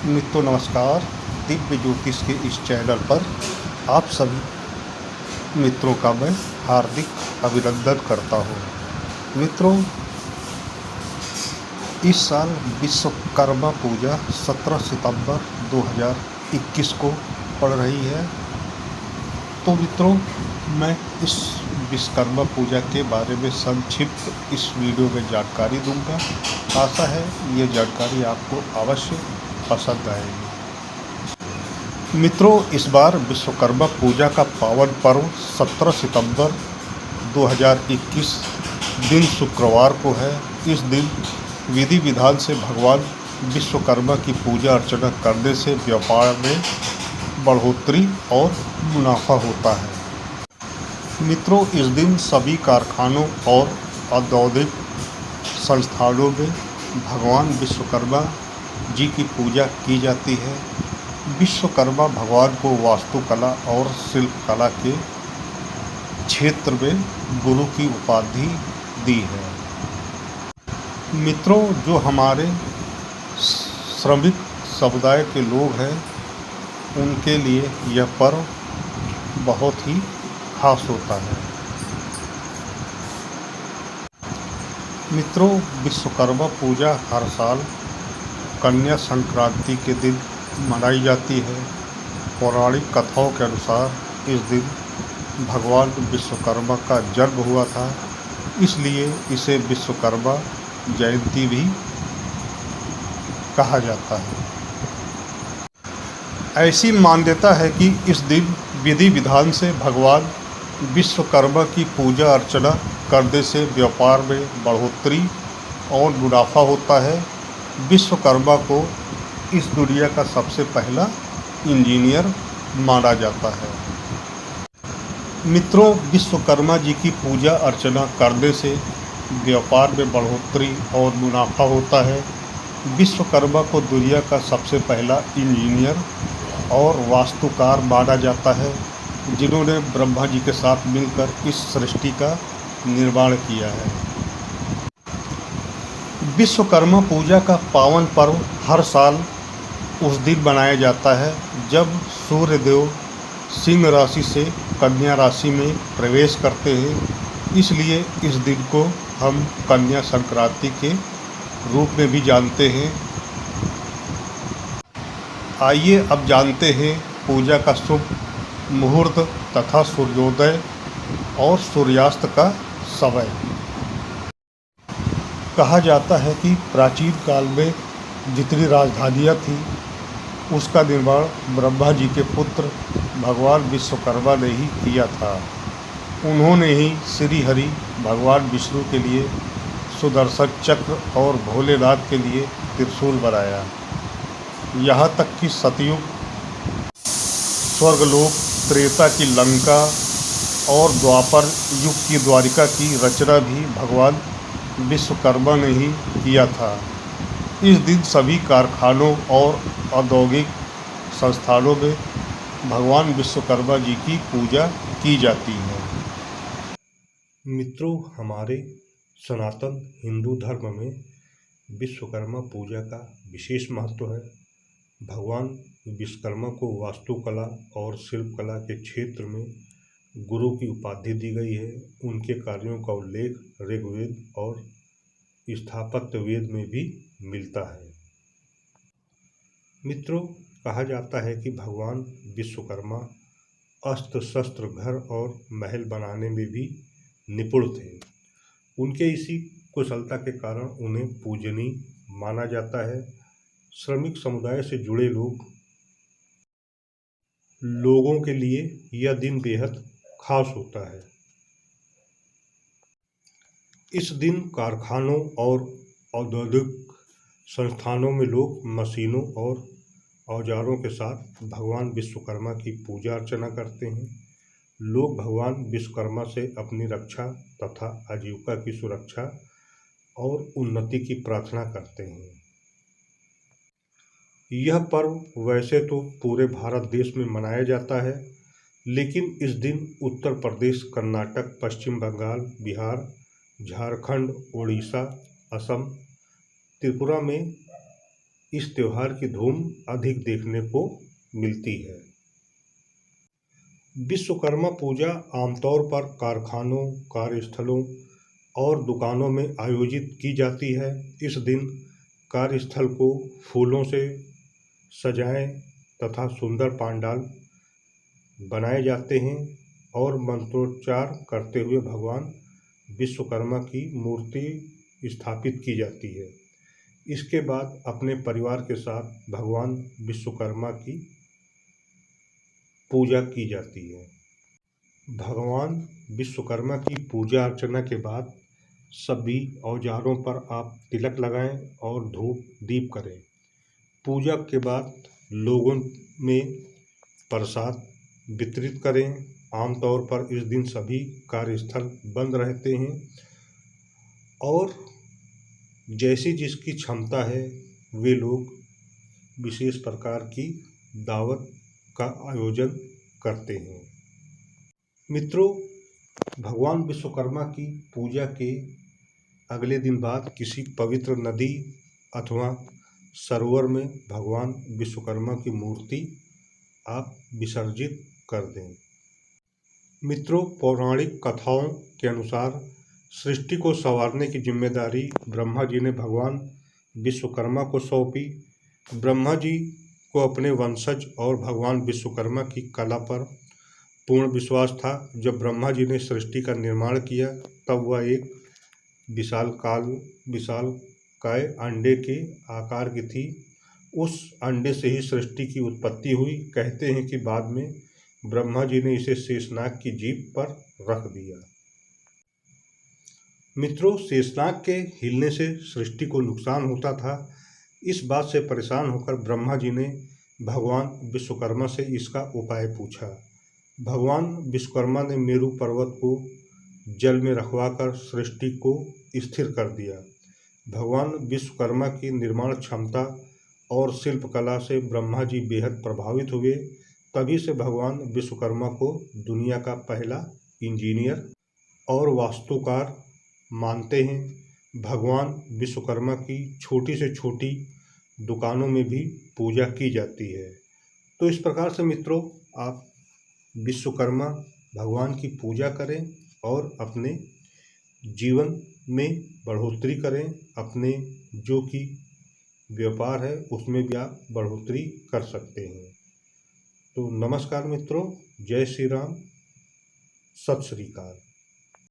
मित्रों नमस्कार। दिव्य ज्योतिष के इस चैनल पर आप सभी मित्रों का मैं हार्दिक अभिनंदन करता हूँ। मित्रों, इस साल विश्वकर्मा पूजा 17 सितंबर 2021 को पड़ रही है। तो मित्रों, मैं इस विश्वकर्मा पूजा के बारे में संक्षिप्त इस वीडियो में जानकारी दूंगा। आशा है ये जानकारी आपको अवश्य पसंद आएगी। मित्रों, इस बार विश्वकर्मा पूजा का पावन पर्व 17 सितंबर 2021 दिन शुक्रवार को है। इस दिन विधि विधान से भगवान विश्वकर्मा की पूजा अर्चना करने से व्यापार में बढ़ोतरी और मुनाफा होता है। मित्रों, इस दिन सभी कारखानों और औद्योगिक संस्थानों में भगवान विश्वकर्मा जी की पूजा की जाती है। विश्वकर्मा भगवान को वास्तुकला और शिल्पकला के क्षेत्र में गुरु की उपाधि दी है। मित्रों, जो हमारे श्रमिक समुदाय के लोग हैं उनके लिए यह पर्व बहुत ही खास होता है। मित्रों, विश्वकर्मा पूजा हर साल कन्या संक्रांति के दिन मनाई जाती है। पौराणिक कथाओं के अनुसार इस दिन भगवान विश्वकर्मा का जन्म हुआ था, इसलिए इसे विश्वकर्मा जयंती भी कहा जाता है। ऐसी मान्यता है कि इस दिन विधि विधान से भगवान विश्वकर्मा की पूजा अर्चना करने से व्यापार में बढ़ोतरी और मुनाफा होता है। विश्वकर्मा को इस दुनिया का सबसे पहला इंजीनियर माना जाता है। मित्रों, विश्वकर्मा जी की पूजा अर्चना करने से व्यापार में बढ़ोतरी और मुनाफा होता है। विश्वकर्मा को दुनिया का सबसे पहला इंजीनियर और वास्तुकार माना जाता है, जिन्होंने ब्रह्मा जी के साथ मिलकर इस सृष्टि का निर्माण किया है। विश्वकर्मा पूजा का पावन पर्व हर साल उस दिन मनाया जाता है जब सूर्यदेव सिंह राशि से कन्या राशि में प्रवेश करते हैं। इसलिए इस दिन को हम कन्या संक्रांति के रूप में भी जानते हैं। आइए अब जानते हैं पूजा का शुभ मुहूर्त तथा सूर्योदय और सूर्यास्त का समय। कहा जाता है कि प्राचीन काल में जितनी राजधानियाँ थीं उसका निर्माण ब्रह्मा जी के पुत्र भगवान विश्वकर्मा ने ही किया था। उन्होंने ही श्री हरि भगवान विष्णु के लिए सुदर्शन चक्र और भोलेनाथ के लिए त्रिशूल बनाया। यहाँ तक कि सतयुग, स्वर्गलोक, त्रेता की लंका और द्वापर युग की द्वारिका की रचना भी भगवान विश्वकर्मा ने ही किया था। इस दिन सभी कारखानों और औद्योगिक संस्थानों में भगवान विश्वकर्मा जी की पूजा की जाती है। मित्रों, हमारे सनातन हिंदू धर्म में विश्वकर्मा पूजा का विशेष महत्व है। भगवान विश्वकर्मा को वास्तुकला और शिल्पकला के क्षेत्र में गुरु की उपाधि दी गई है। उनके कार्यों का उल्लेख ऋग्वेद और स्थापत्य वेद में भी मिलता है। मित्रों, कहा जाता है कि भगवान विश्वकर्मा अस्त्र शस्त्र, घर और महल बनाने में भी निपुण थे। उनके इसी कुशलता के कारण उन्हें पूजनीय माना जाता है। श्रमिक समुदाय से जुड़े लोगों के लिए यह दिन बेहद खास होता है। इस दिन कारखानों और औद्योगिक संस्थानों में लोग मशीनों और औजारों के साथ भगवान विश्वकर्मा की पूजा अर्चना करते हैं। लोग भगवान विश्वकर्मा से अपनी रक्षा तथा आजीविका की सुरक्षा और उन्नति की प्रार्थना करते हैं। यह पर्व वैसे तो पूरे भारत देश में मनाया जाता है, लेकिन इस दिन उत्तर प्रदेश, कर्नाटक, पश्चिम बंगाल, बिहार, झारखंड, उड़ीसा, असम, त्रिपुरा में इस त्यौहार की धूम अधिक देखने को मिलती है। विश्वकर्मा पूजा आमतौर पर कारखानों, कार्यस्थलों और दुकानों में आयोजित की जाती है। इस दिन कार्यस्थल को फूलों से सजाएं तथा सुंदर पंडाल बनाए जाते हैं और मंत्रोच्चार करते हुए भगवान विश्वकर्मा की मूर्ति स्थापित की जाती है। इसके बाद अपने परिवार के साथ भगवान विश्वकर्मा की पूजा की जाती है। भगवान विश्वकर्मा की पूजा अर्चना के बाद सभी औजारों पर आप तिलक लगाएं और धूप दीप करें। पूजा के बाद लोगों में प्रसाद वितरित करें। आमतौर पर इस दिन सभी कार्यस्थल बंद रहते हैं और जैसी जिसकी क्षमता है वे लोग विशेष प्रकार की दावत का आयोजन करते हैं। मित्रों, भगवान विश्वकर्मा की पूजा के अगले दिन बाद किसी पवित्र नदी अथवा सरोवर में भगवान विश्वकर्मा की मूर्ति आप विसर्जित कर दें। मित्रों, पौराणिक कथाओं के अनुसार सृष्टि को संवारने की जिम्मेदारी ब्रह्मा जी ने भगवान विश्वकर्मा को सौंपी। ब्रह्मा जी को अपने वंशज और भगवान विश्वकर्मा की कला पर पूर्ण विश्वास था। जब ब्रह्मा जी ने सृष्टि का निर्माण किया तब वह एक विशालकाय अंडे के आकार की थी। उस अंडे से ही सृष्टि की उत्पत्ति हुई। कहते हैं कि बाद में ब्रह्मा जी ने इसे शेषनाग की जीभ पर रख दिया। मित्रों, शेषनाग के हिलने से सृष्टि को नुकसान होता था। इस बात से परेशान होकर ब्रह्मा जी ने भगवान विश्वकर्मा से इसका उपाय पूछा। भगवान विश्वकर्मा ने मेरु पर्वत को जल में रखवाकर सृष्टि को स्थिर कर दिया। भगवान विश्वकर्मा की निर्माण क्षमता और शिल्पकला से ब्रह्मा जी बेहद प्रभावित हुए। तभी से भगवान विश्वकर्मा को दुनिया का पहला इंजीनियर और वास्तुकार मानते हैं। भगवान विश्वकर्मा की छोटी से छोटी दुकानों में भी पूजा की जाती है। तो इस प्रकार से मित्रों, आप विश्वकर्मा भगवान की पूजा करें और अपने जीवन में बढ़ोतरी करें। अपने जो कि व्यापार है उसमें भी आप बढ़ोतरी कर सकते हैं। तो नमस्कार मित्रों, जय श्री राम, सत श्री अकाल।